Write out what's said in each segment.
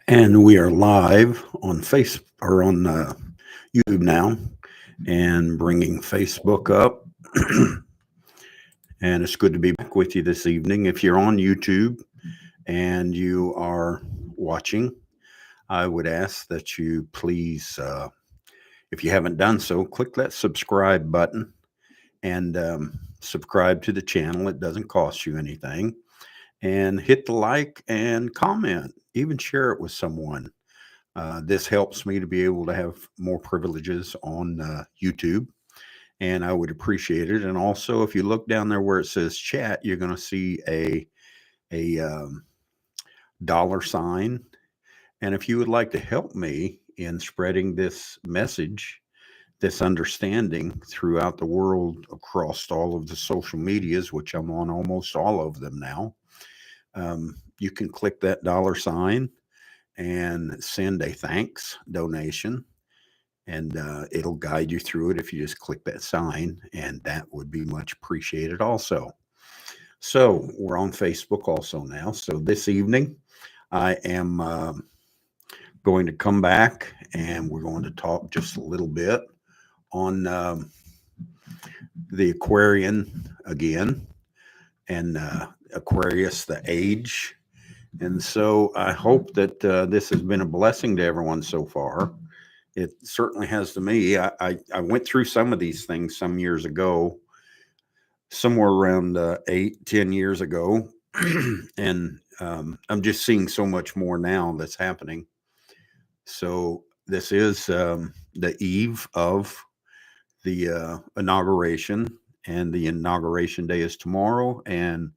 And we are live on Face or on YouTube now, and bringing Facebook up. And it's good to be back with you this evening. If you're on YouTube and you are watching, I would ask that you please, if you haven't done so, click that subscribe button and subscribe to the channel. It doesn't cost you anything. And hit the like and comment, even share it with someone. This helps me to be able to have more privileges on YouTube, and I would appreciate it. And also, if you look down there where it says chat, you're going to see a dollar sign. And if you would like to help me in spreading this message, this understanding throughout the world across all of the social medias, which I'm on almost all of them now, you can click that dollar sign and send a thanks donation, and it'll guide you through it if you just click that sign, and that would be much appreciated also. So we're on Facebook also now. So this evening I am going to come back and we're going to talk just a little bit on the Aquarian again, and Aquarius, the age. And so I hope that this has been a blessing to everyone so far. It certainly has to me. I went through some of these things some years ago, somewhere around 8, 10 years ago. And I'm just seeing so much more now that's happening. So this is the eve of the inauguration, and the inauguration day is tomorrow. And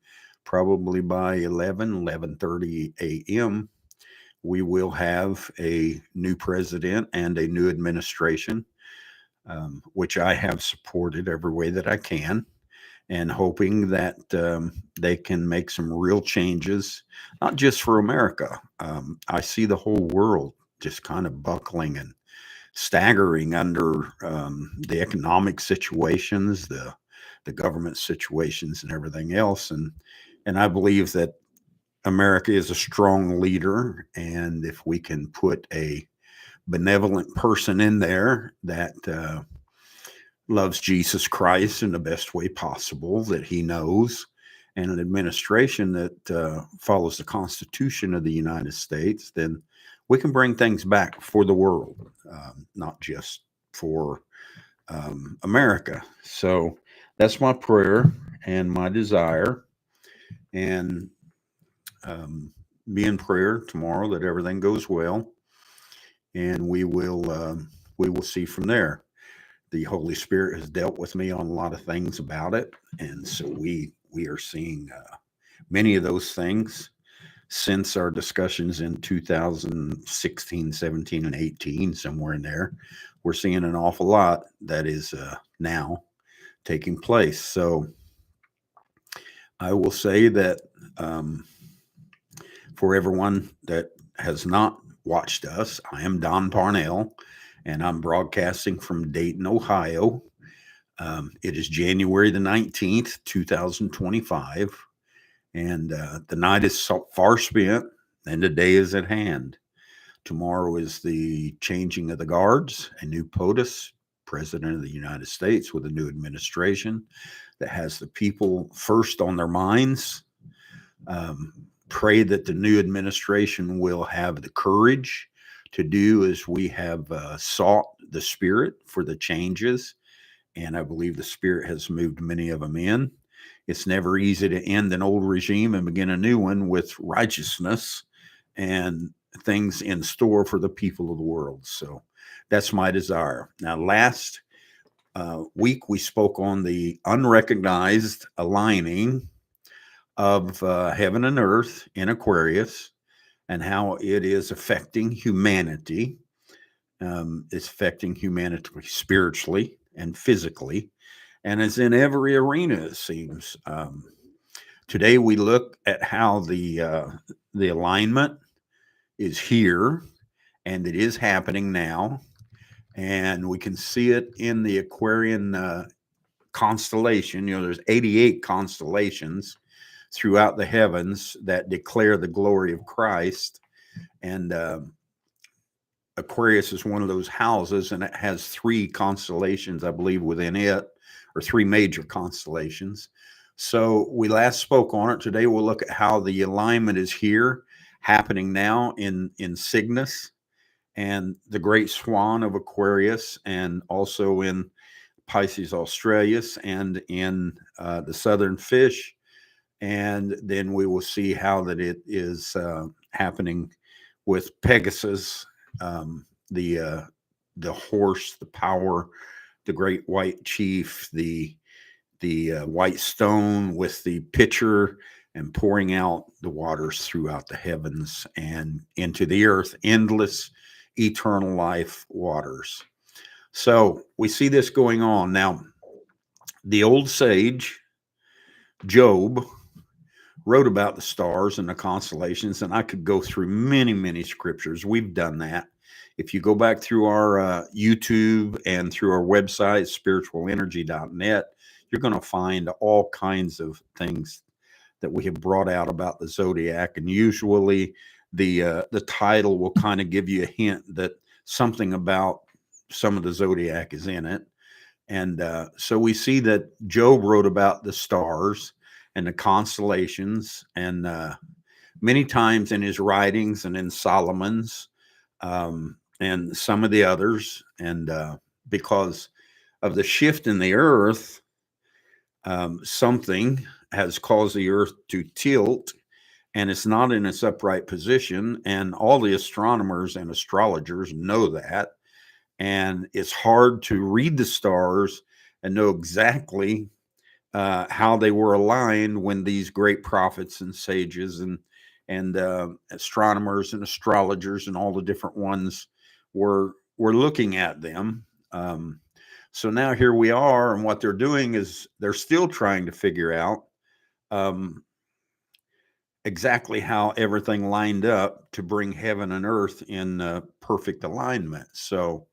probably by 11:30 a.m., we will have a new president and a new administration, which I have supported every way that I can, and hoping that they can make some real changes, not just for America. I see the whole world just kind of buckling and staggering under the economic situations, the government situations, and everything else. And I believe that America is a strong leader, and if we can put a benevolent person in there that loves Jesus Christ in the best way possible that he knows, and an administration that follows the Constitution of the United States, then we can bring things back for the world, not just for America. So that's my prayer and my desire. And um, be in prayer tomorrow that everything goes well, and we will see from there. The Holy Spirit has dealt with me on a lot of things about it, and so we are seeing many of those things since our discussions in 2016, 17, and 18, somewhere in there. We're seeing an awful lot that is now taking place. So I will say that um, for everyone that has not watched us, I am Don Parnell, and I'm broadcasting from Dayton, Ohio. It is January the 19th, 2025, and the night is so far spent and the day is at hand. Tomorrow is the changing of the guards, a new POTUS, President of the United States, with a new administration that has the people first on their minds. Um, Pray that the new administration will have the courage to do as we have sought the Spirit for the changes. And I believe the Spirit has moved many of them in. It's never easy to end an old regime and begin a new one with righteousness and things in store for the people of the world. So that's my desire. Now, last week we spoke on the unrecognized aligning of heaven and earth in Aquarius, and how it is affecting humanity. It's affecting humanity spiritually and physically, and it's in every arena, it seems. Today we look at how the alignment is here, and it is happening now, and we can see it in the Aquarian constellation. There's 88 constellations throughout the heavens that declare the glory of Christ. And Aquarius is one of those houses, and it has three constellations, I believe, within it, or three major constellations. So we last spoke on it. Today we'll look at how the alignment is here, happening now in Cygnus and the great Swan of Aquarius, and also in Pisces Australis and in the southern fish. And then we will see how that it is happening with Pegasus, the horse, the power, the great white chief, the white stone with the pitcher and pouring out the waters throughout the heavens and into the earth, endless, eternal life waters. So we see this going on. Now, the old sage, Job, wrote about the stars and the constellations, and I could go through many, many scriptures. We've done that. If you go back through our YouTube and through our website, spiritualenergy.net, you're going to find all kinds of things that we have brought out about the zodiac. And usually the title will kind of give you a hint that something about some of the zodiac is in it. And so we see that Job wrote about the stars and the constellations, and many times in his writings and in Solomon's and some of the others. And because of the shift in the earth, something has caused the earth to tilt, and it's not in its upright position. And all the astronomers and astrologers know that. And it's hard to read the stars and know exactly how they were aligned when these great prophets and sages and astronomers and astrologers and all the different ones were looking at them. So now here we are, and what they're doing is they're still trying to figure out exactly how everything lined up to bring heaven and earth in perfect alignment. So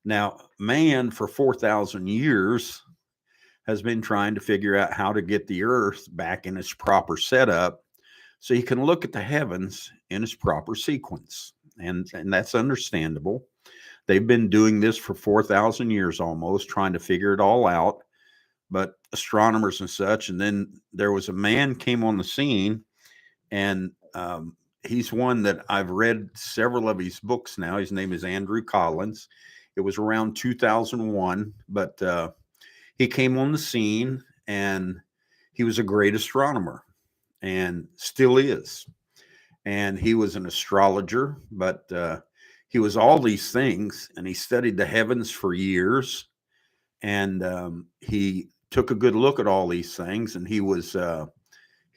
now man for 4,000 years has been trying to figure out how to get the earth back in its proper setup so you can look at the heavens in its proper sequence. And that's understandable. They've been doing this for 4,000 years almost, trying to figure it all out. But astronomers and such, and then there was a man came on the scene, and he's one that I've read several of his books now. His name is Andrew Collins. It was around 2001, but he came on the scene, and he was a great astronomer and still is. And he was an astrologer, but he was all these things, and he studied the heavens for years. And he took a good look at all these things, and he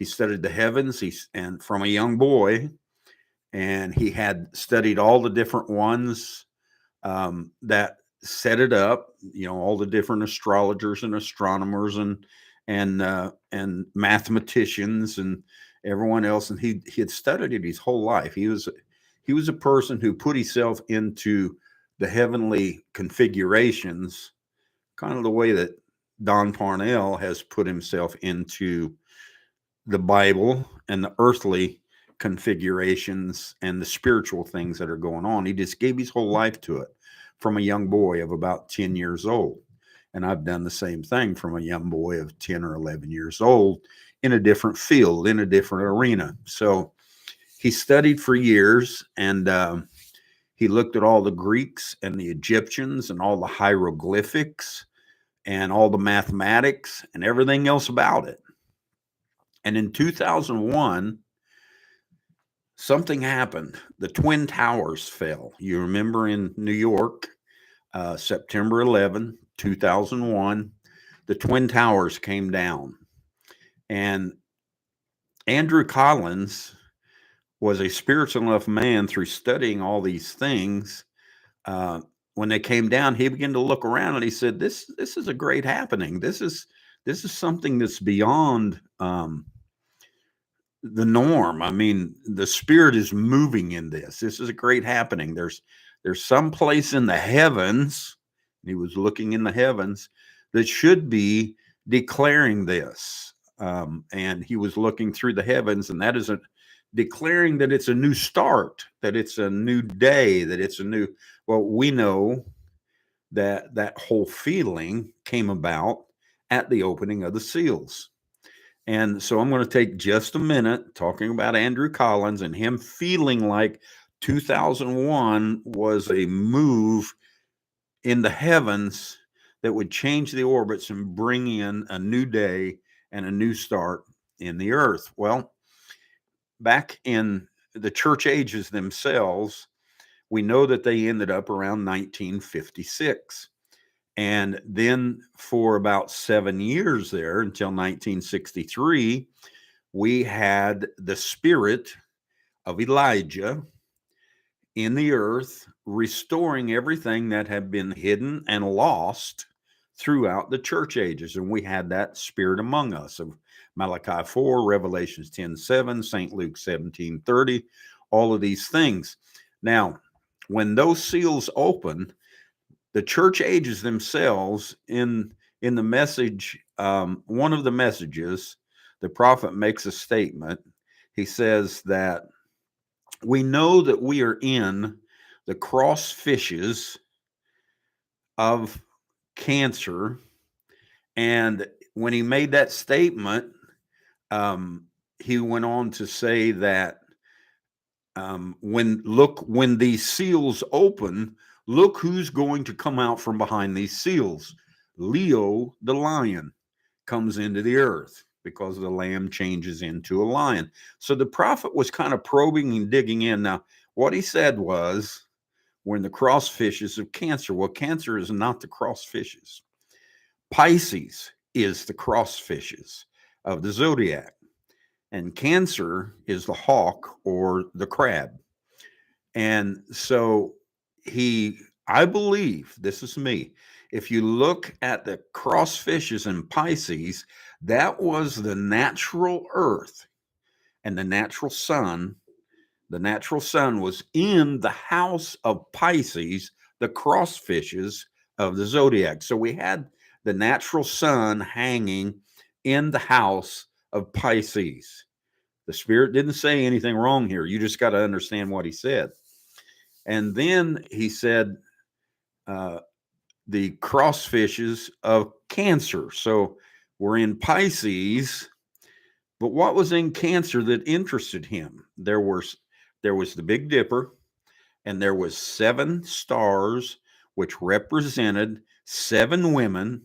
studied the heavens. And from a young boy, and he had studied all the different ones that set it up. All the different astrologers and astronomers and mathematicians and everyone else. And he had studied it his whole life. He was a person who put himself into the heavenly configurations, kind of the way that Don Parnell has put himself into the Bible and the earthly configurations and the spiritual things that are going on. He just gave his whole life to it from a young boy of about 10 years old. And I've done the same thing from a young boy of 10 or 11 years old in a different field, in a different arena. So he studied for years, and he looked at all the Greeks and the Egyptians and all the hieroglyphics and all the mathematics and everything else about it. And in 2001, something happened. The Twin Towers fell. You remember in New York, September 11, 2001, the Twin Towers came down. And Andrew Collins was a spiritual enough man through studying all these things. When they came down, he began to look around, and he said, this is a great happening. This is something that's beyond the norm. I mean, the spirit is moving in this. This is a great happening. There's some place in the heavens. He was looking in the heavens that should be declaring this. And he was looking through the heavens, and that declaring that it's a new start, that it's a new day, that it's a new, well, we know that that whole feeling came about at the opening of the seals. And so I'm going to take just a minute talking about Andrew Collins and him feeling like 2001 was a move in the heavens that would change the orbits and bring in a new day and a new start in the earth. Well, back in the church ages themselves, we know that they ended up around 1956. And then for about 7 years there until 1963, we had the spirit of Elijah in the earth, restoring everything that had been hidden and lost throughout the church ages. And we had that spirit among us of Malachi 4, Revelations 10:7, St. Luke 17:30, all of these things. Now, when those seals open, the church ages themselves in the message, one of the messages, the prophet makes a statement. He says that we know that we are in the cross fishes of Cancer. And when he made that statement, he went on to say that when these seals open, look who's going to come out from behind these seals. Leo, the lion, comes into the earth because the lamb changes into a lion. So the prophet was kind of probing and digging in. Now, what he said was, we're in the cross fishes of Cancer. Well, Cancer is not the cross fishes. Pisces is the cross fishes of the zodiac. And Cancer is the hawk or the crab. And so I believe, this is me, if you look at the cross fishes in Pisces, that was the natural earth and the natural sun. The natural sun was in the house of Pisces, the cross fishes of the zodiac. So we had the natural sun hanging in the house of Pisces. The spirit didn't say anything wrong here. You just got to understand what he said. And then he said, the cross fishes of Cancer. So we're in Pisces, but what was in Cancer that interested him? There was the Big Dipper, and there was 7 stars, which represented 7 women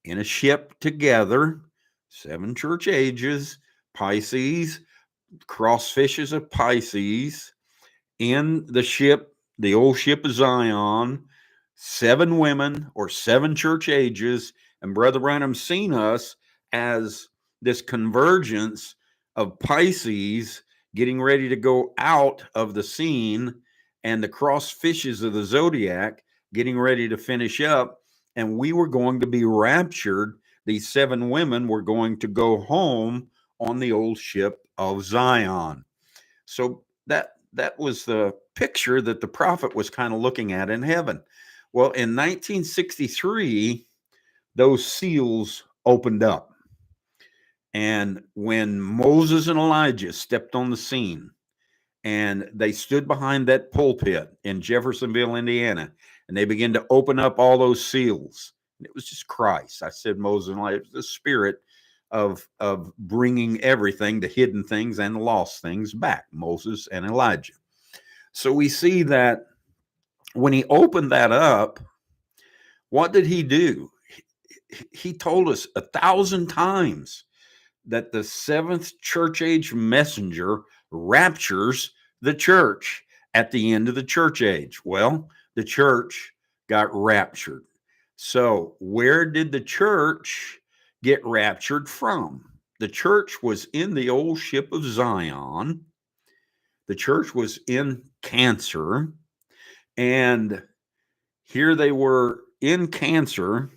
in a ship together, 7 church ages, Pisces, cross fishes of Pisces, in the ship, the old ship of Zion, 7 women or 7 church ages. And Brother Branham's seen us as this convergence of Pisces getting ready to go out of the scene, and the cross fishes of the zodiac getting ready to finish up. And we were going to be raptured. These 7 women were going to go home on the old ship of Zion. So that was the picture that the prophet was kind of looking at in heaven. Well, in 1963, those seals opened up. And when Moses and Elijah stepped on the scene, and they stood behind that pulpit in Jeffersonville, Indiana, and they began to open up all those seals. And it was just Christ. I said Moses and Elijah, the spirit of bringing everything, the hidden things and the lost things, back, Moses and Elijah. So we see that when he opened that up, what did he do? He told us 1,000 times that the 7th church age messenger raptures the church at the end of the church age. Well, the church got raptured. So where did the church get raptured from? The church was in the old ship of Zion. The church was in Cancer. And here they were in Cancer.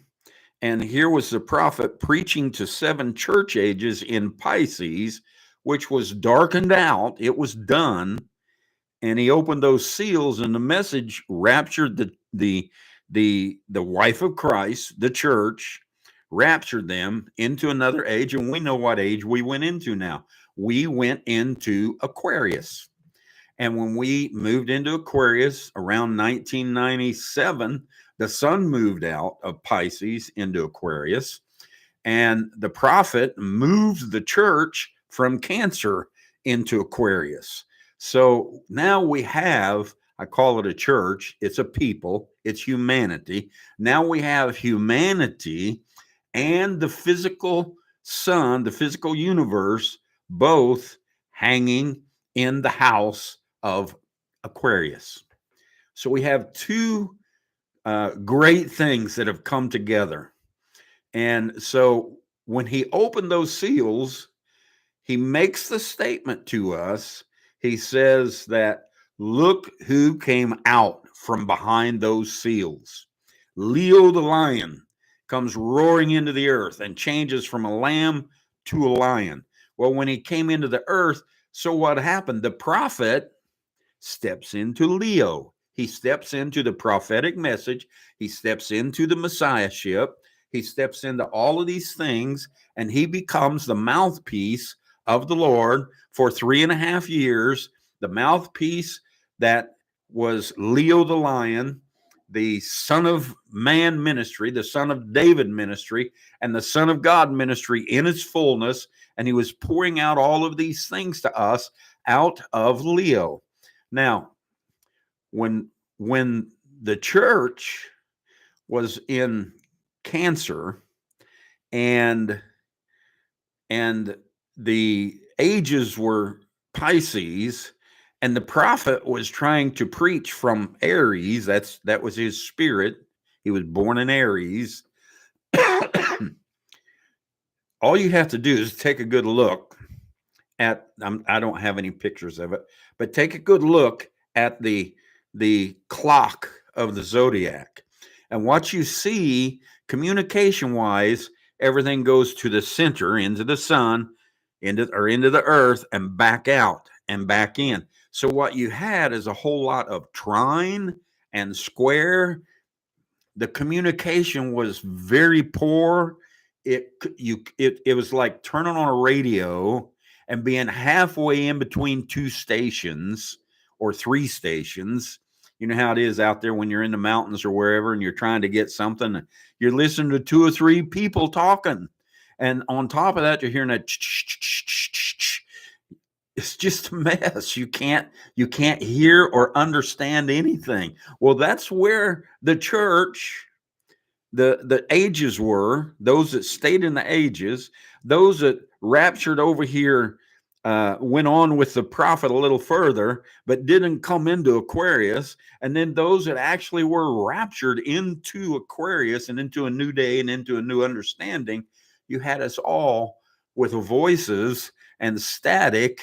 And here was the prophet preaching to 7 church ages in Pisces, which was darkened out. It was done. And he opened those seals, and the message raptured the wife of Christ, the church, raptured them into another age. And we know what age we went into now. we went into Aquarius. And when we moved into Aquarius around 1997, the sun moved out of Pisces into Aquarius, and the prophet moved the church from Cancer into Aquarius. So now we have, I call it a church, it's a people, it's humanity. Now we have humanity and the physical sun, the physical universe, both hanging in the house of Aquarius. So we have two great things that have come together. And so when he opened those seals, he makes the statement to us. He says that, look who came out from behind those seals. Leo the lion comes roaring into the earth and changes from a lamb to a lion. Well, when he came into the earth, so what happened? The prophet steps into Leo. He steps into the prophetic message. He steps into the messiahship. He steps into all of these things, and he becomes the mouthpiece of the Lord for 3.5 years. The mouthpiece that was Leo the lion, the Son of Man ministry, the Son of David ministry, and the Son of God ministry in its fullness. And he was pouring out all of these things to us out of Leo. Now, when the church was in Cancer and the ages were Pisces, and the prophet was trying to preach from Aries, that was his spirit. He was born in Aries. All you have to do is take a good look at, I don't have any pictures of it, but take a good look at the clock of the zodiac. And what you see communication wise, everything goes to the center, into the sun, into the earth, and back out and back in. So what you had is a whole lot of trine and square. The communication was very poor. It was like turning on a radio and being halfway in between two stations or three stations. You know how it is out there when you're in the mountains or wherever and you're trying to get something. You're listening to 2 or 3 people talking. And on top of that, you're hearing that. It's just a mess. You can't hear or understand anything. Well, that's where the church, the ages were, those that stayed in the ages, those that raptured over here, went on with the prophet a little further, but didn't come into Aquarius. And then those that actually were raptured into Aquarius and into a new day and into a new understanding. You had us all with voices and static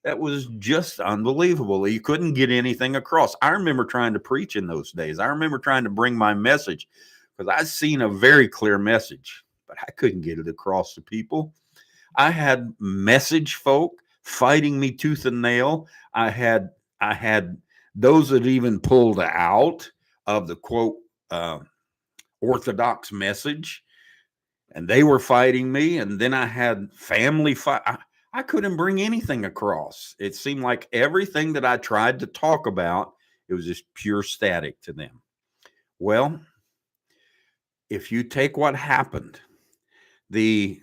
that was just unbelievable. You couldn't get anything across. I remember trying to preach in those days. I remember trying to bring my message because I'd seen a very clear message, but I couldn't get it across to people. I had message folk fighting me tooth and nail. I had those that even pulled out of the quote orthodox message, and they were fighting me. And then I had family fight. I couldn't bring anything across. It seemed like everything that I tried to talk about, it was just pure static to them. Well, if you take what happened, the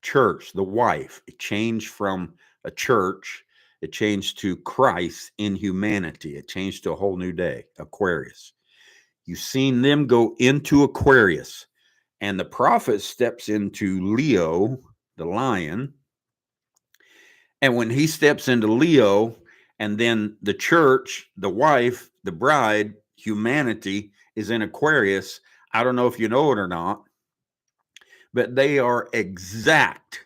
church, the wife, it changed from a church, it changed to Christ in humanity. It changed to a whole new day, Aquarius. You've seen them go into Aquarius, and the prophet steps into Leo, the lion. And when he steps into Leo, and then the church, the wife, the bride, humanity is in Aquarius. I don't know if you know it or not, but they are exact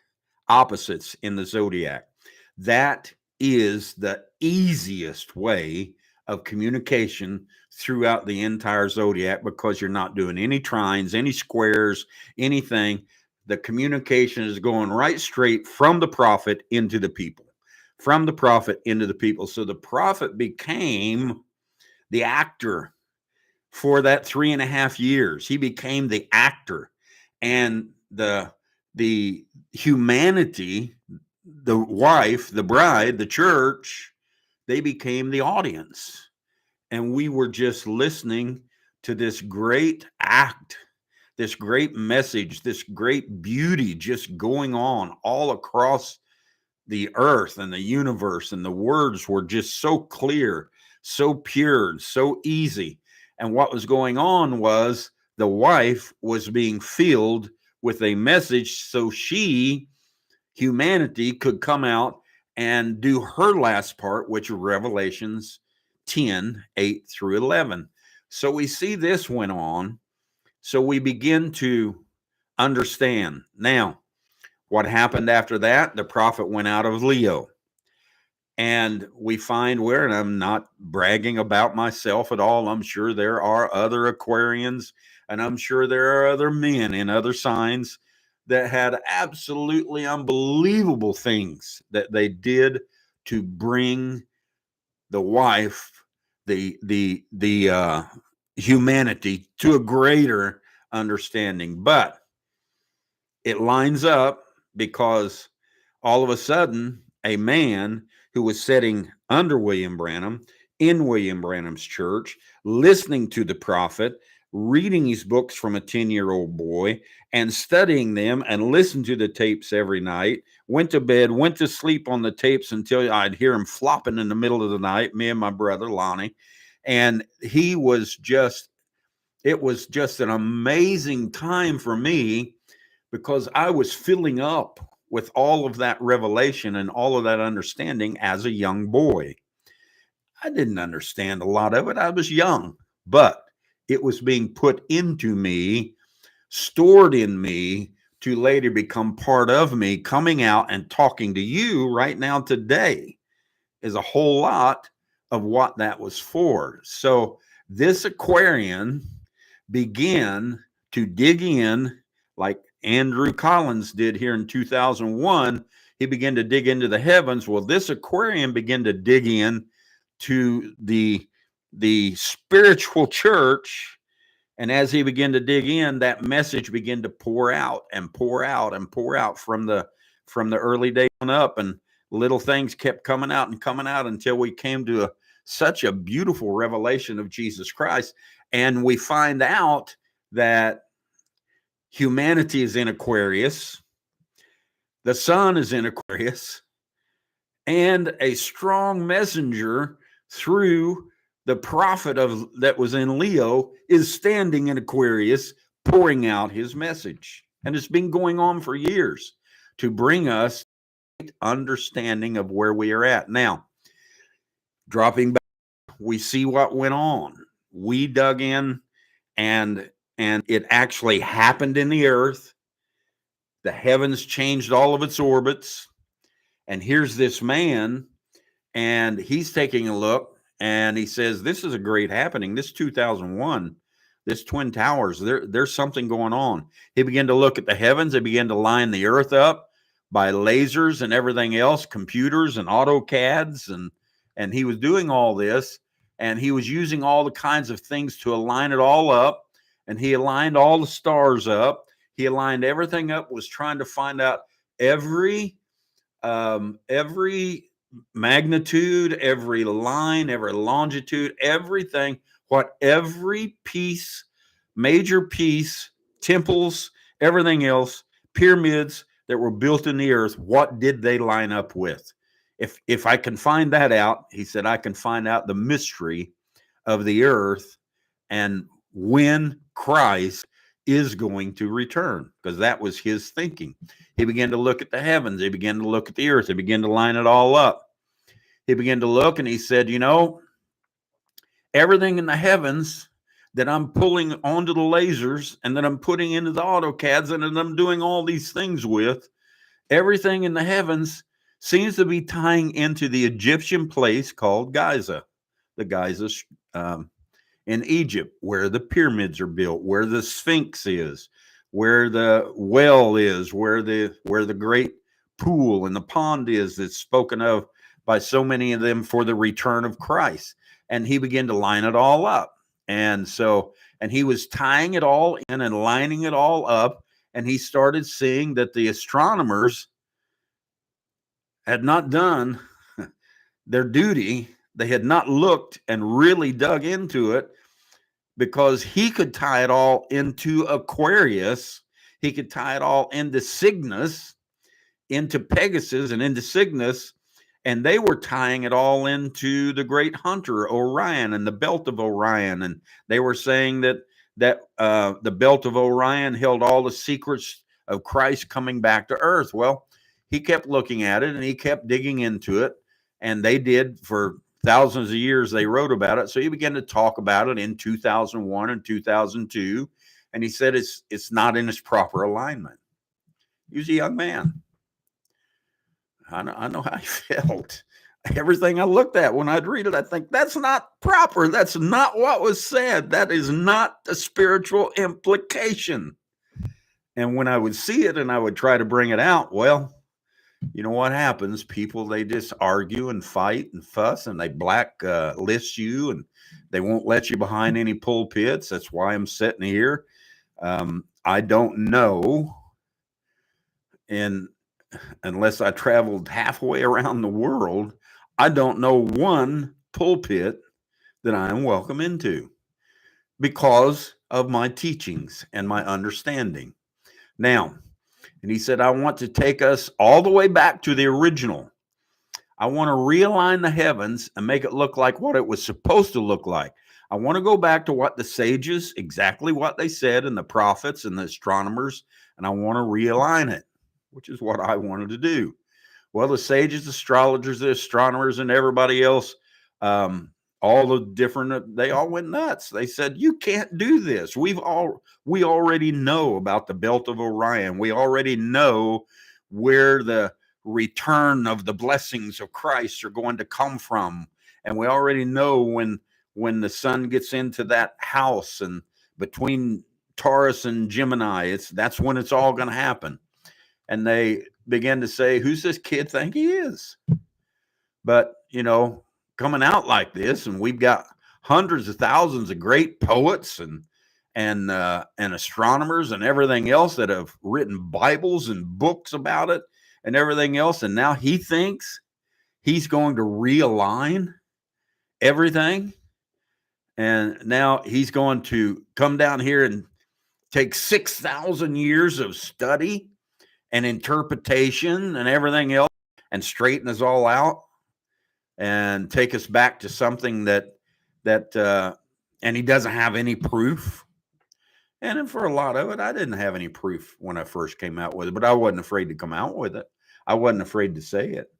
opposites in the zodiac. That is the easiest way of communication throughout the entire zodiac, because you're not doing any trines, any squares, anything. The communication is going right straight from the prophet into the people, from the prophet into the people. So the prophet became the actor for that 3.5 years. He became the actor, and the humanity, the wife, the bride, the church, they became the audience. And we were just listening to this great act, this great message, this great beauty just going on all across the earth and the universe. And the words were just so clear, so pure, so easy. And what was going on was the wife was being filled with a message so humanity, could come out and do her last part, which is Revelations 10:8-11. So we see this went on. So we begin to understand. Now, what happened after that? The prophet went out of Leo. And we find where, and I'm not bragging about myself at all. I'm sure there are other Aquarians, and I'm sure there are other men in other signs that had absolutely unbelievable things that they did to bring the wife, the humanity to a greater understanding. But it lines up because all of a sudden, a man who was sitting under William Branham in William Branham's church, listening to the prophet, reading his books from a 10-year-old boy and studying them and listened to the tapes every night, went to bed, went to sleep on the tapes until I'd hear him flopping in the middle of the night, me and my brother Lonnie. And it was just an amazing time for me because I was filling up with all of that revelation and all of that understanding as a young boy. I didn't understand a lot of it. I was young, but it was being put into me, stored in me to later become part of me. Coming out and talking to you right now today is a whole lot of what that was for. So this Aquarian began to dig in like Andrew Collins did here in 2001. He began to dig into the heavens. Well, this Aquarian began to dig in to the spiritual church. And as he began to dig in, that message began to pour out and pour out and pour out from the early days on up. And little things kept coming out and coming out until we came to such a beautiful revelation of Jesus Christ. And we find out that humanity is in Aquarius, the sun is in Aquarius, and a strong messenger through the prophet that was in Leo is standing in Aquarius, pouring out his message. And it's been going on for years to bring us understanding of where we are at. Now, dropping back, we see what went on. We dug in, and it actually happened in the earth. The heavens changed all of its orbits. And here's this man, and he's taking a look, and he says, this is a great happening. This 2001, this Twin Towers, there's something going on. He began to look at the heavens. He began to line the earth up by lasers and everything else, computers and AutoCADs, and he was doing all this, and he was using all the kinds of things to align it all up, and he aligned all the stars up. He aligned everything up, was trying to find out every magnitude, every line, every longitude, everything, what every piece, major piece, temples, everything else, pyramids that were built in the earth, what did they line up with? If I can find that out, he said, I can find out the mystery of the earth and when Christ is going to return, because that was his thinking. He began to look at the heavens. He began to look at the earth. He began to line it all up. He began to look, and he said, everything in the heavens that I'm pulling onto the lasers and that I'm putting into the AutoCADs and that I'm doing all these things with, everything in the heavens seems to be tying into the Egyptian place called Giza, the Giza in Egypt, where the pyramids are built, where the Sphinx is, where the well is, where the great pool and the pond is that's spoken of by so many of them for the return of Christ. And he began to line it all up. And he was tying it all in and lining it all up. And he started seeing that the astronomers had not done their duty. They had not looked and really dug into it, because he could tie it all into Aquarius. He could tie it all into Cygnus, into Pegasus, and into Cygnus. And they were tying it all into the great hunter Orion and the belt of Orion. And they were saying that the belt of Orion held all the secrets of Christ coming back to earth. Well, he kept looking at it and he kept digging into it. And they did for thousands of years. They wrote about it. So he began to talk about it in 2001 and 2002. And he said it's not in its proper alignment. He was a young man. I know how he felt. Everything I looked at when I'd read it, I think that's not proper. That's not what was said. That is not the spiritual implication. And when I would see it and I would try to bring it out, well, you know what happens? People, they just argue and fight and fuss, and they blacklist you, and they won't let you behind any pulpits. That's why I'm sitting here. I don't know, and unless I traveled halfway around the world, I don't know one pulpit that I am welcome into because of my teachings and my understanding. Now, and he said, I want to take us all the way back to the original. I want to realign the heavens and make it look like what it was supposed to look like. I want to go back to what the sages, exactly what they said, and the prophets and the astronomers, and I want to realign it, which is what I wanted to do. Well, the sages, astrologers, the astronomers, and everybody else, all the different, they all went nuts. They said, you can't do this. We already know about the belt of Orion. We already know where the return of the blessings of Christ are going to come from. And we already know when the sun gets into that house and between Taurus and Gemini, that's when it's all going to happen. And they began to say, who's this kid think he is? But, coming out like this, and we've got hundreds of thousands of great poets and astronomers and everything else that have written Bibles and books about it and everything else. And now he thinks he's going to realign everything. And now he's going to come down here and take 6,000 years of study and interpretation and everything else and straighten us all out and take us back to something that and he doesn't have any proof. And for a lot of it, I didn't have any proof when I first came out with it, but I wasn't afraid to come out with it. I wasn't afraid to say it.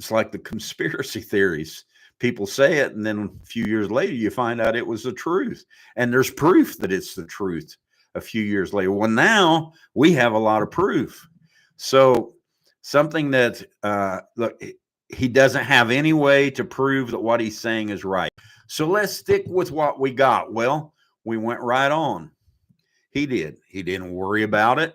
It's like the conspiracy theories. People say it, and then a few years later, you find out it was the truth. And there's proof that it's the truth a few years later. Well, now we have a lot of proof. So something that, look, he doesn't have any way to prove that what he's saying is right. So let's stick with what we got. Well, we went right on. He did. He didn't worry about it.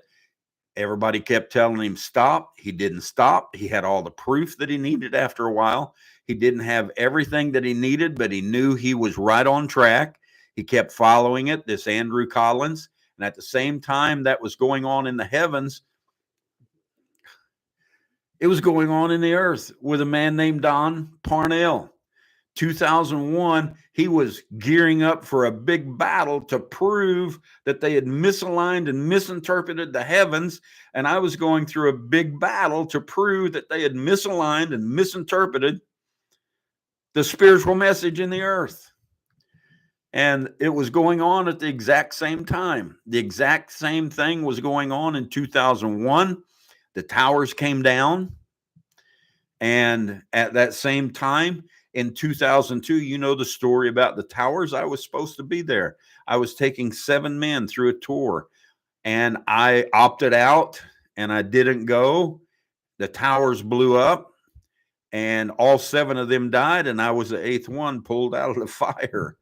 Everybody kept telling him stop. He didn't stop. He had all the proof that he needed after a while. He didn't have everything that he needed, but he knew he was right on track. He kept following it, this Andrew Collins. And at the same time that was going on in the heavens, it was going on in the earth with a man named Don Parnell. 2001, he was gearing up for a big battle to prove that they had misaligned and misinterpreted the heavens. And I was going through a big battle to prove that they had misaligned and misinterpreted the spiritual message in the earth. And it was going on at the exact same time. The exact same thing was going on in 2001. The towers came down. And at that same time, in 2002, you know the story about the towers. I was supposed to be there. I was taking 7 men through a tour, and I opted out, and I didn't go. The towers blew up, and all 7 of them died, and I was the 8th one pulled out of the fire.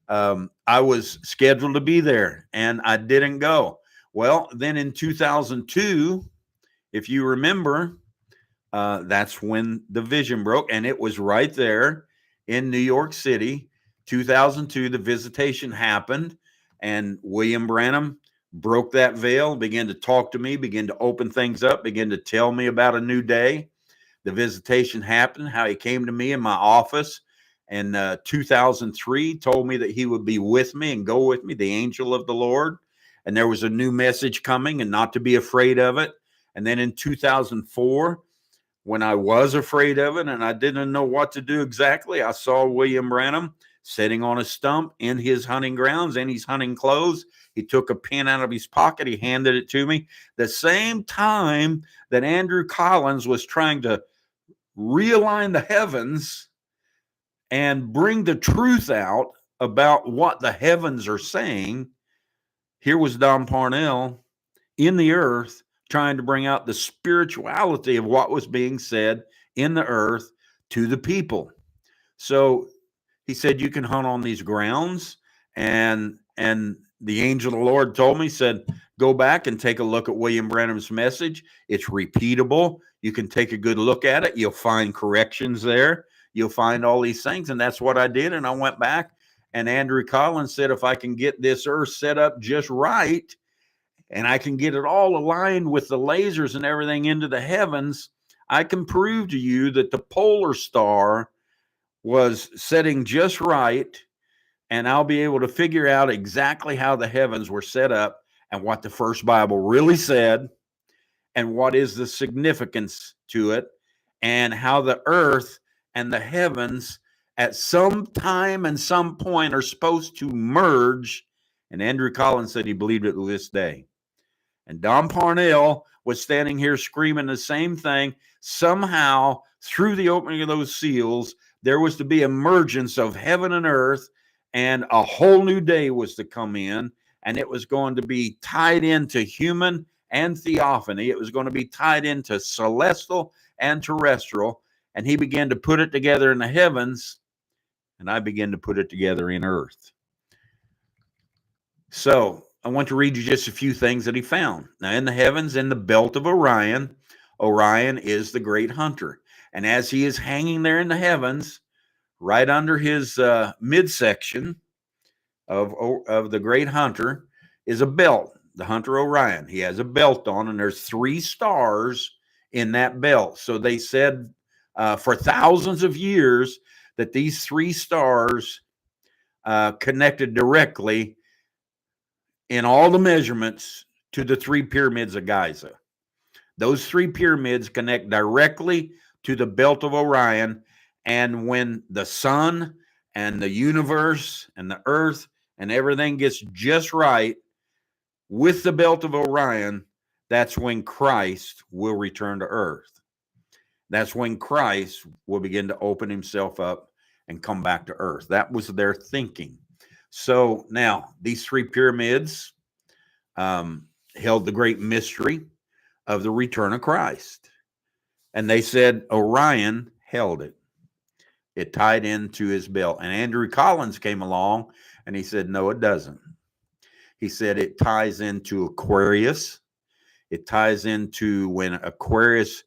I was scheduled to be there, and I didn't go. Well, then in 2002, if you remember, that's when the vision broke, and it was right there in New York City. 2002, the visitation happened, and William Branham broke that veil, began to talk to me, began to open things up, began to tell me about a new day. the visitation happened, how he came to me in my office in 2003, told me that he would be with me and go with me, the angel of the Lord. And there was a new message coming and not to be afraid of it. And then in 2004, when I was afraid of it and I didn't know what to do exactly, I saw William Branham sitting on a stump in his hunting grounds, in his hunting clothes. He took a pen out of his pocket. He handed it to me. The same time that Andrew Collins was trying to realign the heavens and bring the truth out about what the heavens are saying, here was Don Parnell in the earth trying to bring out the spirituality of what was being said in the earth to the people. So he said, you can hunt on these grounds. And the angel of the Lord told me, said, go back and take a look at William Branham's message. It's repeatable. You can take a good look at it. You'll find corrections there. You'll find all these things. And that's what I did. And I went back, and Andrew Collins said, if I can get this earth set up just right, and I can get it all aligned with the lasers and everything into the heavens, I can prove to you that the polar star was setting just right, and I'll be able to figure out exactly how the heavens were set up and what the first Bible really said and what is the significance to it, and how the earth and the heavens at some time and some point are supposed to merge. And Andrew Collins said he believed it to this day. And Don Parnell was standing here screaming the same thing. Somehow, through the opening of those seals, there was to be emergence of heaven and earth, and a whole new day was to come in, and it was going to be tied into human and theophany. It was going to be tied into celestial and terrestrial, and he began to put it together in the heavens, and I began to put it together in earth. So I want to read you just a few things that he found. Now, in the heavens, in the belt of Orion, Orion is the great hunter. And as he is hanging there in the heavens, right under his midsection of the great hunter is a belt, the hunter Orion. He has a belt on, and there's 3 stars in that belt. So they said for thousands of years that these 3 stars connected directly in all the measurements to the 3 pyramids of Giza. Those 3 pyramids connect directly to the belt of Orion. And when the sun and the universe and the earth and everything gets just right with the belt of Orion, that's when Christ will return to earth. That's when Christ will begin to open himself up and come back to earth. That was their thinking. So now these 3 pyramids held the great mystery of the return of Christ. And they said Orion held it. It tied into his belt. And Andrew Collins came along and he said, no, it doesn't. He said it ties into Aquarius. It ties into when Aquarius,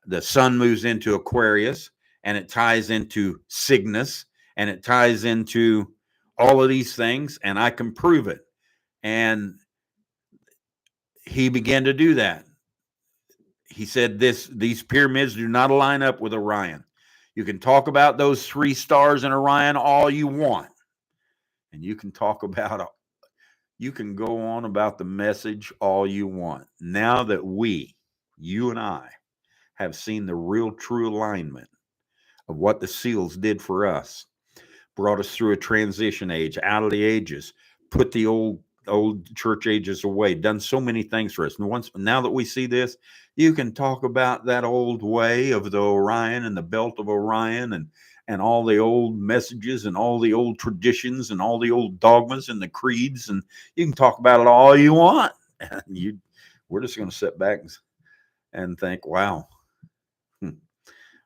the sun moves into Aquarius, and it ties into Cygnus, and it ties into all of these things, and I can prove it. And he began to do that. He said these pyramids do not line up with Orion. You can talk about those 3 stars in Orion all you want. And you can talk about, you can go on about the message all you want. Now that you and I, have seen the real true alignment of what the seals did for us, brought us through a transition age, out of the ages, put the old church ages away, done so many things for us. And now that we see this, you can talk about that old way of the Orion and the belt of Orion and all the old messages and all the old traditions and all the old dogmas and the creeds, and you can talk about it all you want. And we're just going to sit back and think, wow,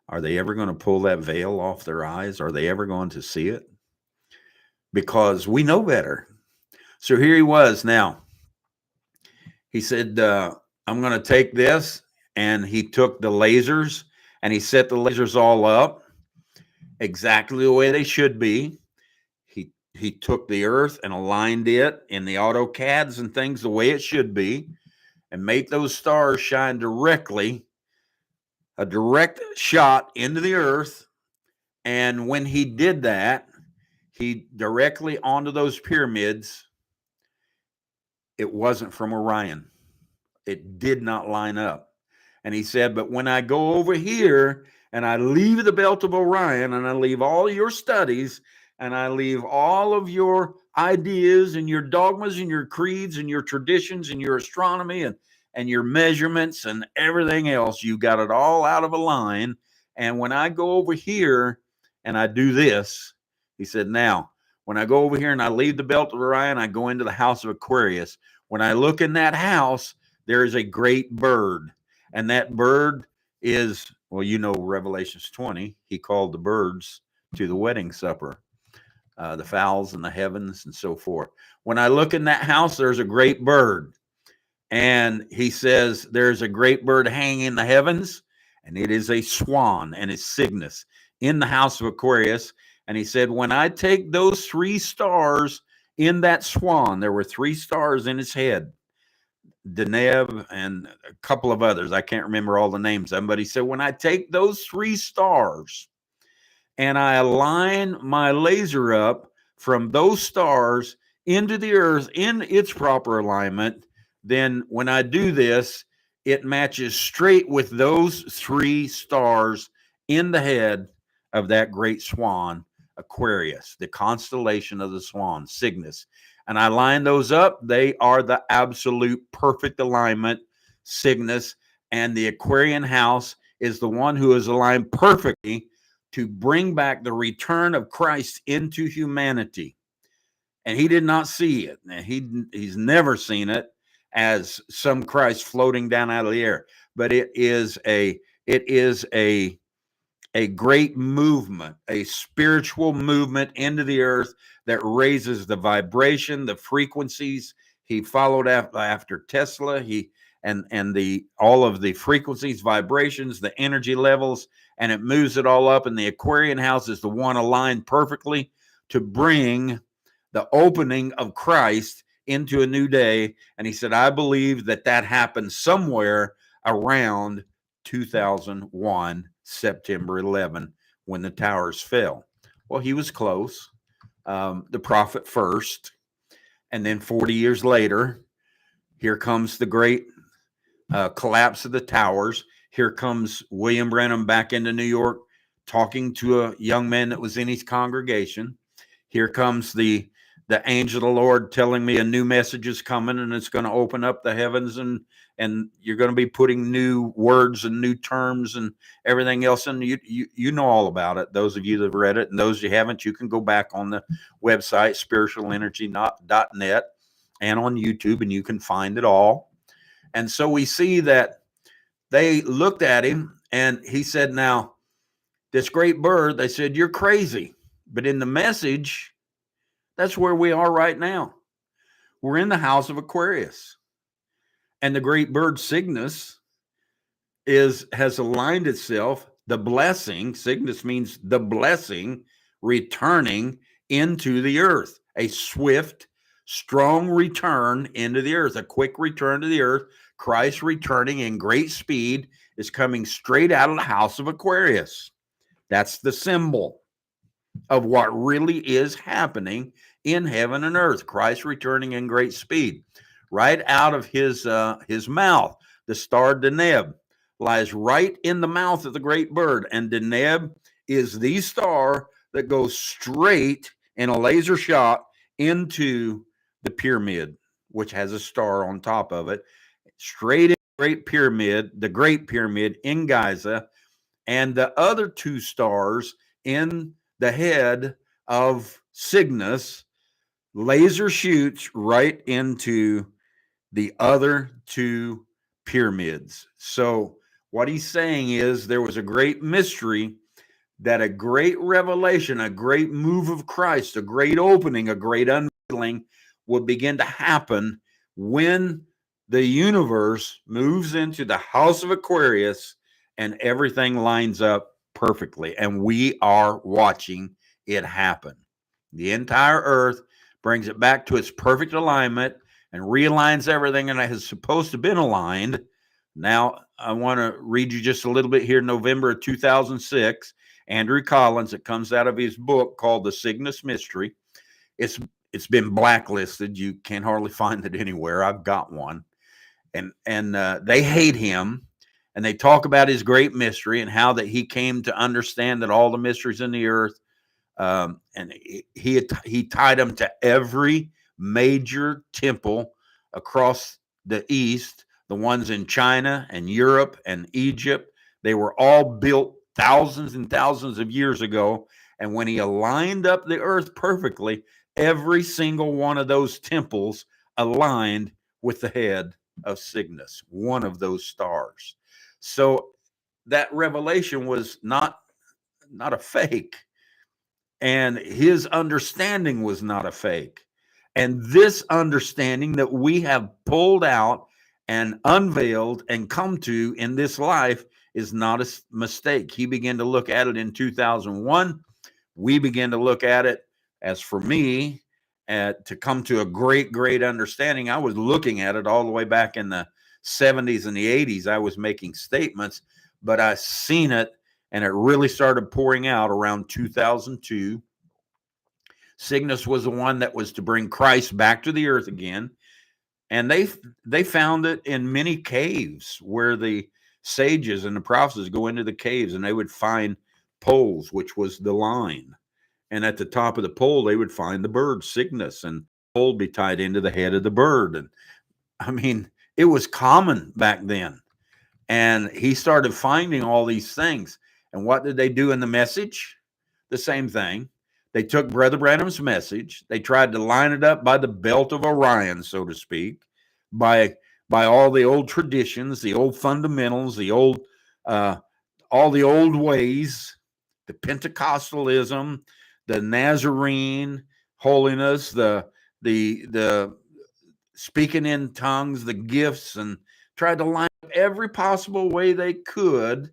are they ever going to pull that veil off their eyes? Are they ever going to see it? Because we know better. So here he was now. He said, I'm going to take this. And he took the lasers and he set the lasers all up exactly the way they should be. He took the earth and aligned it in the AutoCADs and things the way it should be, and made those stars shine directly a direct shot into the earth. And when he did that, he directly onto those pyramids. It wasn't from Orion. It did not line up. And he said, but when I go over here and I leave the belt of Orion and I leave all your studies and I leave all of your ideas and your dogmas and your creeds and your traditions and your astronomy and your measurements and everything else, you got it all out of a line. And when I go over here and I do this, he said, now, when I go over here and I leave the belt of Orion, I go into the house of Aquarius. When I look in that house, there is a great bird. And that bird is, well, you know, Revelations 20, he called the birds to the wedding supper, the fowls in the heavens and so forth. When I look in that house, there's a great bird. And he says, there's a great bird hanging in the heavens, and it is a swan, and it's Cygnus in the house of Aquarius. And he said, when I take those 3 stars in that swan, there were 3 stars in its head, Deneb and a couple of others. I can't remember all the names of them, but he said, when I take those 3 stars and I align my laser up from those stars into the earth in its proper alignment, then when I do this, it matches straight with those 3 stars in the head of that great swan, Aquarius, the constellation of the swan, Cygnus. And I line those up. They are the absolute perfect alignment, Cygnus. And the Aquarian house is the one who is aligned perfectly to bring back the return of Christ into humanity. And he did not see it. He's never seen it as some Christ floating down out of the air. But it is a great movement, a spiritual movement into the earth that raises the vibration, the frequencies. He followed after Tesla. All of the frequencies, vibrations, the energy levels, and it moves it all up. And the Aquarian house is the one aligned perfectly to bring the opening of Christ into a new day. And he said, I believe that happened somewhere around 2001, September 11, when the towers fell. Well, he was close. The prophet first, and then 40 years later, here comes the great collapse of the towers. Here comes William Branham back into New York, talking to a young man that was in his congregation. Here comes the angel of the Lord telling me a new message is coming, and it's going to open up the heavens, and you're going to be putting new words and new terms and everything else. And you know all about it. Those of you that have read it, and those you haven't, you can go back on the website, spiritualenergy.net, and on YouTube, and you can find it all. And so we see that they looked at him, and he said, now, this great bird, they said, you're crazy. But in the message, that's where we are right now. We're in the house of Aquarius. And the great bird Cygnus has aligned itself, the blessing, Cygnus means the blessing, returning into the earth. A swift, strong return into the earth, a quick return to the earth. Christ returning in great speed is coming straight out of the house of Aquarius. That's the symbol of what really is happening in heaven and earth. Christ returning in great speed. Right out of his mouth, the star Deneb lies right in the mouth of the great bird. And Deneb is the star that goes straight in a laser shot into the pyramid, which has a star on top of it, straight in the Great Pyramid in Giza, and the other 2 stars in the head of Cygnus laser shoots right into the other 2 pyramids. So what he's saying is there was a great mystery, that a great revelation, a great move of Christ, a great opening, a great unveiling would begin to happen when the universe moves into the house of Aquarius and everything lines up perfectly. And we are watching it happen. The entire earth brings it back to its perfect alignment and realigns everything, and it has supposed to have been aligned Now, I want to read you just a little bit here. November of 2006, Andrew Collins, it comes out of his book called The Cygnus Mystery. It's it's been blacklisted. You can't hardly find it anywhere. I've got one, and they hate him, and they talk about his great mystery and how that he came to understand that all the mysteries in the earth, and he tied them to every major temple across the east, the ones in China and Europe and Egypt. They were all built thousands and thousands of years ago. And when he aligned up the earth perfectly, every single one of those temples aligned with the head of Cygnus, one of those stars. So that revelation was not a fake, and his understanding was not a fake. And this understanding that we have pulled out and unveiled and come to in this life is not a mistake. He began to look at it in 2001. We began to look at it, as for me, to come to a great understanding. I was looking at it all the way back in the 70s and the 80s. I was making statements, but I seen it, and it really started pouring out around 2002. Cygnus was the one that was to bring Christ back to the earth again. And they found it in many caves where the sages and the prophets go into the caves, and they would find poles, which was the line. And at the top of the pole, they would find the bird Cygnus, and the pole would be tied into the head of the bird. And I mean, it was common back then. And he started finding all these things. And what did they do in the message? The same thing. They took Brother Branham's message. They tried to line it up by the belt of Orion, so to speak, by all the old traditions, the old fundamentals, the old all the old ways, the Pentecostalism, the Nazarene holiness, the speaking in tongues, the gifts, and tried to line up every possible way they could.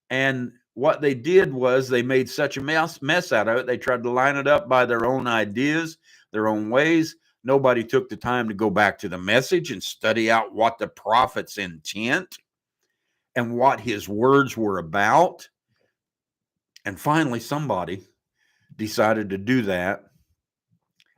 And what they did was they made such a mess out of it. They tried to line it up by their own ideas, their own ways. Nobody took the time to go back to the message and study out what the prophet's intent and what his words were about. And finally, somebody decided to do that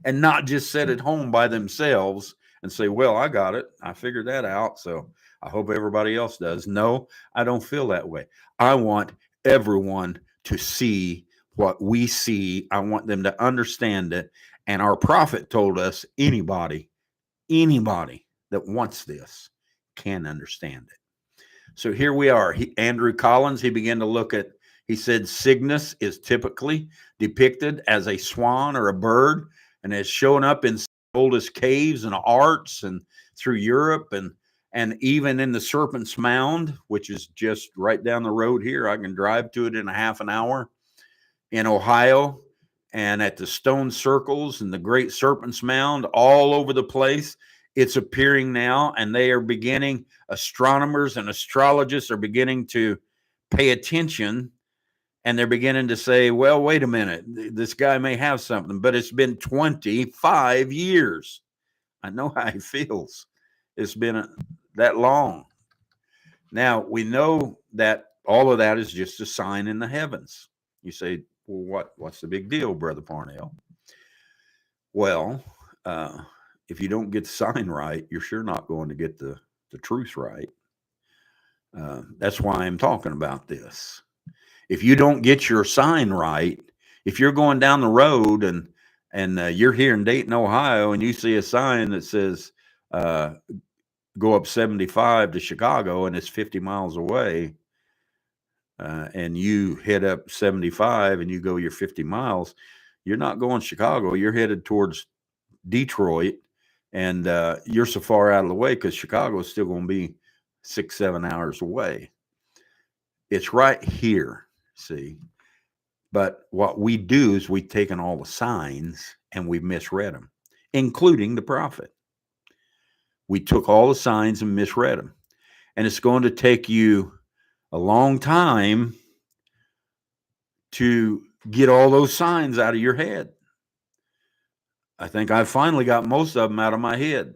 and not just sit at home by themselves and say, well, I got it. I figured that out. So I hope everybody else does. No, I don't feel that way. I want everyone to see what we see. I want them to understand it. And our prophet told us anybody that wants this can understand it. So here we are. Andrew Collins, he began to look at, he said Cygnus is typically depicted as a swan or a bird, and has shown up in oldest caves and arts and through Europe, and even in the Serpent's Mound, which is just right down the road here. I can drive to it in a half an hour in Ohio, and at the stone circles and the Great Serpent's Mound all over the place. It's appearing now, and they are beginning, astronomers and astrologists are beginning to pay attention, and they're beginning to say, well, wait a minute, this guy may have something, but it's been 25 years. I know how he feels. It's been that long. Now, we know that all of that is just a sign in the heavens. You say, well, what's the big deal, Brother Parnell? Well, if you don't get the sign right, you're sure not going to get the truth right. That's why I'm talking about this. If you don't get your sign right, if you're going down the road and you're here in Dayton, Ohio, and you see a sign that says go up 75 to Chicago, and it's 50 miles away, and you head up 75 and you go your 50 miles, you're not going Chicago. You're headed towards Detroit, and you're so far out of the way because Chicago is still going to be 6-7 hours away. It's right here. See, but what we do is we've taken all the signs and we've misread them, including the prophet. We took all the signs and misread them. And it's going to take you a long time to get all those signs out of your head. I think I finally got most of them out of my head.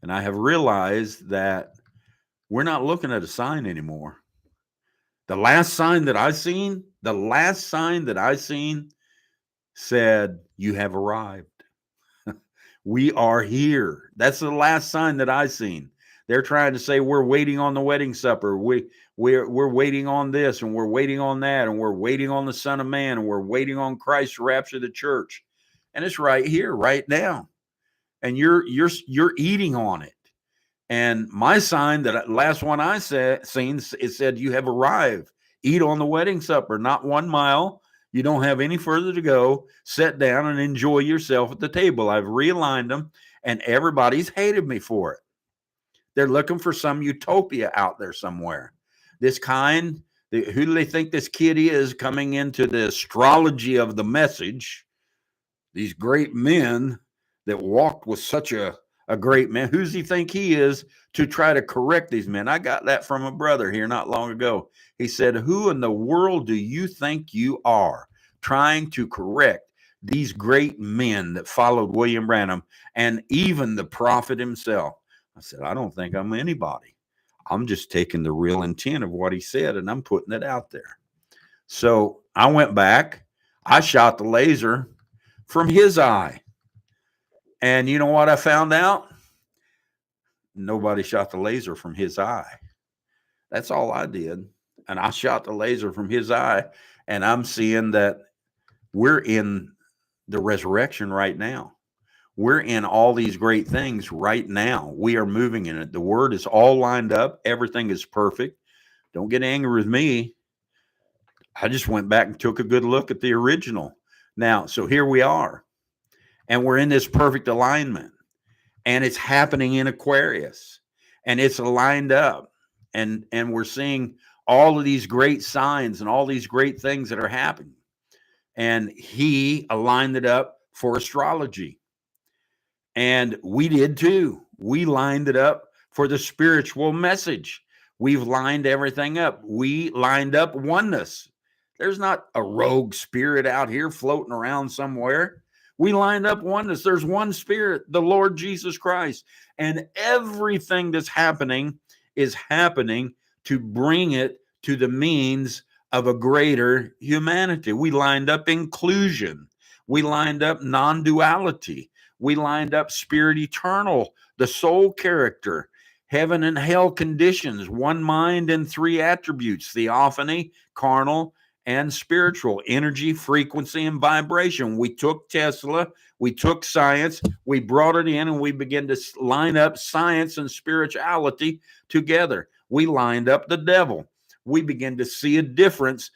And I have realized that We're not looking at a sign anymore. The last sign that I seen said, "You have arrived. We are here." That's the last sign that I seen. They're trying to say we're waiting on the wedding supper. We're waiting on this, and we're waiting on that, and we're waiting on the Son of Man, and we're waiting on Christ to rapture the church. And it's right here, right now. And you're eating on it. And my sign, that last one I seen, it said, "You have arrived. Eat on the wedding supper, not 1 mile. You don't have any further to go. Sit down and enjoy yourself at the table." I've realigned them, and everybody's hated me for it. They're looking for some utopia out there somewhere. This kind, who do they think this kid is coming into the astrology of the message? These great men that walked with such a great man. Who does he think he is to try to correct these men? I got that from a brother here not long ago. He said, "Who in the world do you think you are trying to correct these great men that followed William Branham and even the prophet himself?" I said, "I don't think I'm anybody. I'm just taking the real intent of what he said and I'm putting it out there." So I went back. I shot the laser from his eye. And you know what I found out? Nobody shot the laser from his eye. That's all I did. And I shot the laser from his eye. And I'm seeing that we're in the resurrection right now. We're in all these great things right now. We are moving in it. The word is all lined up. Everything is perfect. Don't get angry with me. I just went back and took a good look at the original. Now, so here we are. And we're in this perfect alignment. And it's happening in Aquarius. And it's lined up. And we're seeing all of these great signs and all these great things that are happening. And he aligned it up for astrology. And we did too. We lined it up for the spiritual message. We've lined everything up. We lined up oneness. There's not a rogue spirit out here floating around somewhere. We lined up oneness. There's one spirit, the Lord Jesus Christ. And everything that's happening is happening to bring it to the means of a greater humanity. We lined up inclusion. We lined up non-duality. We lined up spirit eternal, the soul character, heaven and hell conditions, one mind and three attributes: theophany, carnal, and spiritual, energy, frequency, and vibration. We took Tesla, we took science, we brought it in, and we began to line up science and spirituality together. We lined up the devil. We began to see a difference.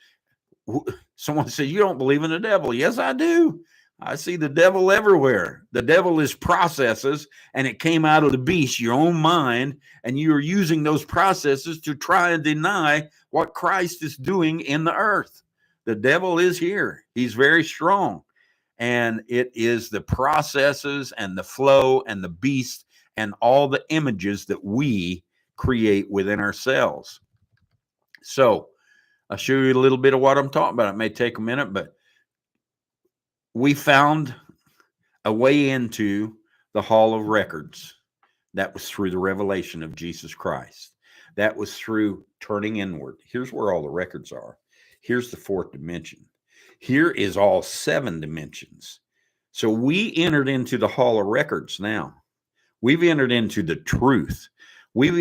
Someone said, "You don't believe in the devil." Yes, I do. I see the devil everywhere. The devil is processes, and it came out of the beast, your own mind, and you are using those processes to try and deny what Christ is doing in the earth. The devil is here. He's very strong, and it is the processes and the flow and the beast and all the images that we create within ourselves. So I'll show you a little bit of what I'm talking about. It may take a minute, but we found a way into the Hall of Records. That was through the revelation of Jesus Christ. That was through turning inward. Here's where all the records are. Here's the fourth dimension. Here is all 7 dimensions. So we entered into the Hall of Records now. We've entered into the truth. We've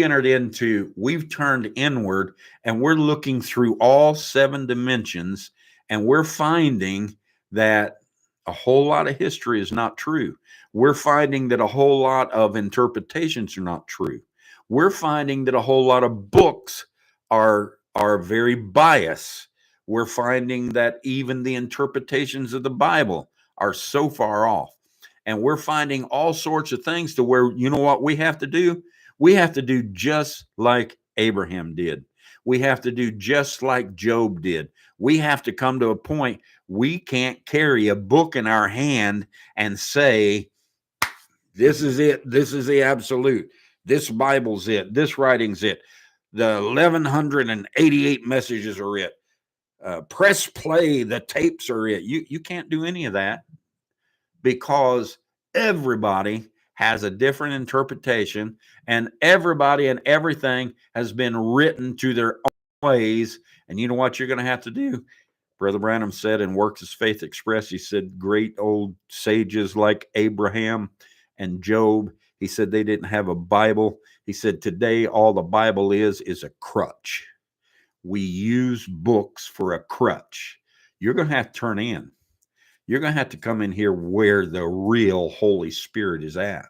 turned inward, and we're looking through all 7 dimensions, and we're finding that a whole lot of history is not true. We're finding that a whole lot of interpretations are not true. We're finding that a whole lot of books are very biased. We're finding that even the interpretations of the Bible are so far off. And we're finding all sorts of things to where, you know what we have to do? We have to do just like Abraham did. We have to do just like Job did. We have to come to a point we can't carry a book in our hand and say, "This is it. This is the absolute. This Bible's it. This writing's it. The 1188 messages are it. Press play. The tapes are it." You can't do any of that, because everybody has a different interpretation, and everybody and everything has been written to their own ways. And you know what you're going to have to do? Brother Branham said in Works as Faith Expressed, he said, great old sages like Abraham and Job, he said they didn't have a Bible. He said today all the Bible is a crutch. We use books for a crutch. You're going to have to turn in. You're going to have to come in here where the real Holy Spirit is at,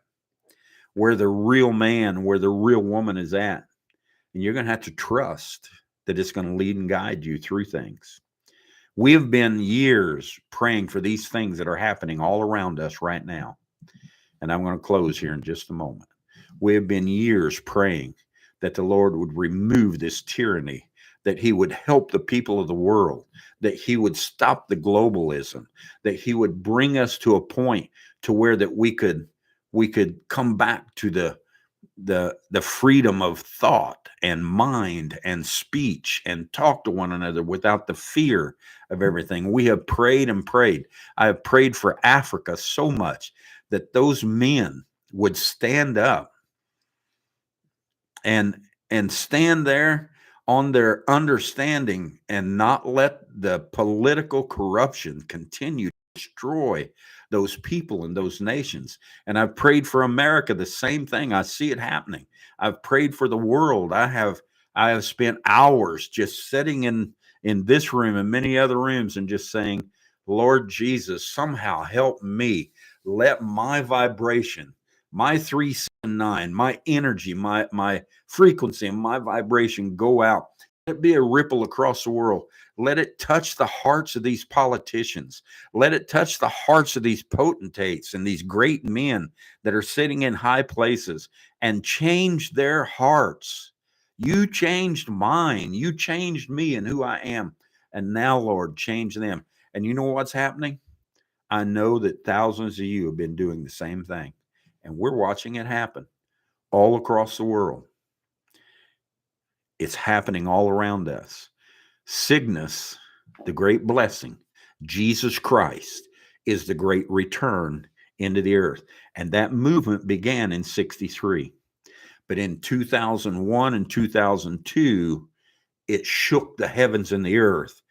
where the real man, where the real woman is at. And you're going to have to trust that it's going to lead and guide you through things. We have been years praying for these things that are happening all around us right now. And I'm going to close here in just a moment. We have been years praying that the Lord would remove this tyranny, that he would help the people of the world, that he would stop the globalism, that he would bring us to a point to where that we could come back to the freedom of thought and mind and speech and talk to one another without the fear of everything. We have prayed and prayed. I have prayed for Africa so much that those men would stand up and stand there on their understanding and not let the political corruption continue to destroy those people and those nations. And I've prayed for America, the same thing. I see it happening. I've prayed for the world. I have spent hours just sitting in this room and many other rooms and just saying, Lord Jesus, somehow help me. Let my vibration, my 379, my energy, my frequency and my vibration go out. Let it be a ripple across the world. Let it touch the hearts of these politicians. Let it touch the hearts of these potentates and these great men that are sitting in high places, and change their hearts. You changed mine. You changed me and who I am. And now, Lord, change them. And you know what's happening? I know that thousands of you have been doing the same thing. And we're watching it happen all across the world. It's happening all around us. Cygnus, the great blessing, Jesus Christ, is the great return into the earth. And that movement began in 63. But in 2001 and 2002, it shook the heavens and the earth.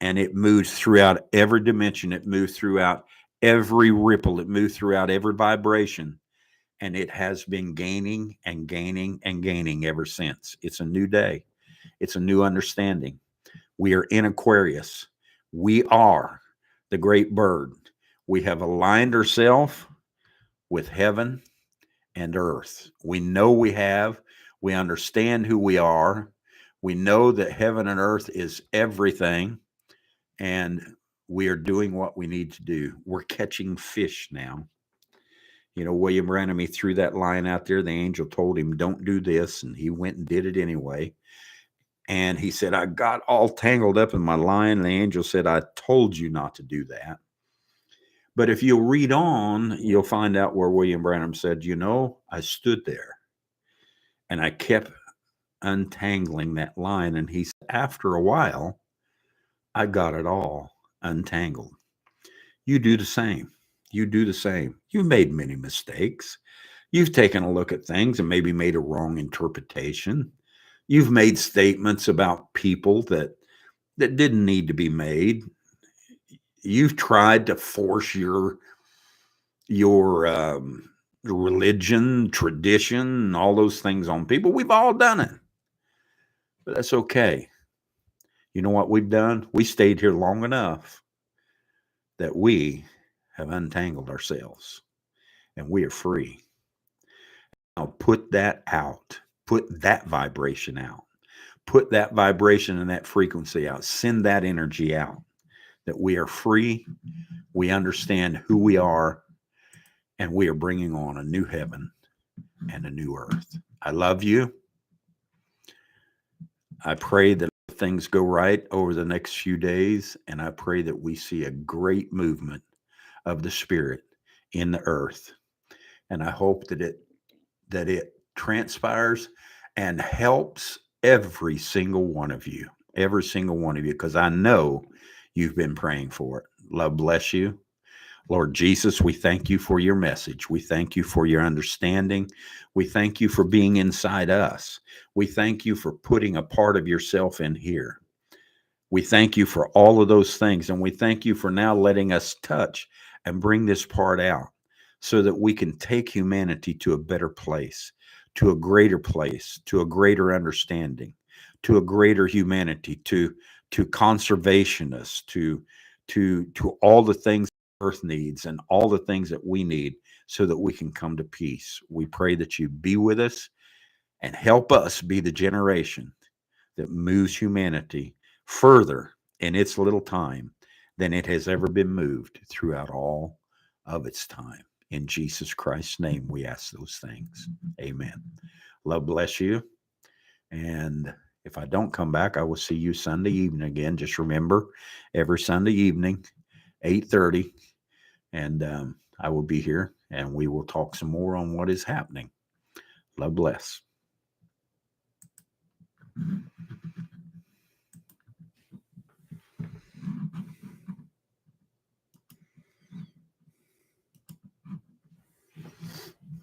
And it moved throughout every dimension. It moved throughout every ripple. It moved throughout every vibration. And it has been gaining and gaining and gaining ever since. It's a new day. It's a new understanding. We are in Aquarius. We are the great bird. We have aligned ourselves with heaven and earth. We know we have. We understand who we are. We know that heaven and earth is everything. And we are doing what we need to do. We're catching fish now. You know, William Branham, he threw that line out there. The angel told him, don't do this. And he went and did it anyway. And he said, I got all tangled up in my line. And the angel said, I told you not to do that. But if you'll read on, you'll find out where William Branham said, you know, I stood there and I kept untangling that line. And he said, after a while, I got it all untangled. You do the same. You do the same. You've made many mistakes. You've taken a look at things and maybe made a wrong interpretation. You've made statements about people that didn't need to be made. You've tried to force your religion, tradition, all those things on people. We've all done it. But that's okay. You know what we've done? We stayed here long enough that we have untangled ourselves and we are free. Now put that out. Put that vibration out. Put that vibration and that frequency out. Send that energy out. That we are free. We understand who we are. And we are bringing on a new heaven and a new earth. I love you. I pray that things go right over the next few days. And I pray that we see a great movement of the Spirit in the earth. And I hope that it transpires and helps every single one of you, because I know you've been praying for it. Love bless you. Lord Jesus, we thank you for your message. We thank you for your understanding. We thank you for being inside us. We thank you for putting a part of yourself in here. We thank you for all of those things. And we thank you for now letting us touch and bring this part out so that we can take humanity to a better place, to a greater place, to a greater understanding, to a greater humanity, to conservationists, to all the things Earth needs and all the things that we need so that we can come to peace. We pray that you be with us and help us be the generation that moves humanity further in its little time than it has ever been moved throughout all of its time. In Jesus Christ's name, we ask those things. Amen. Love bless you. And if I don't come back, I will see you Sunday evening again. Just remember, every Sunday evening, 8:30, and I will be here, and we will talk some more on what is happening. Love bless.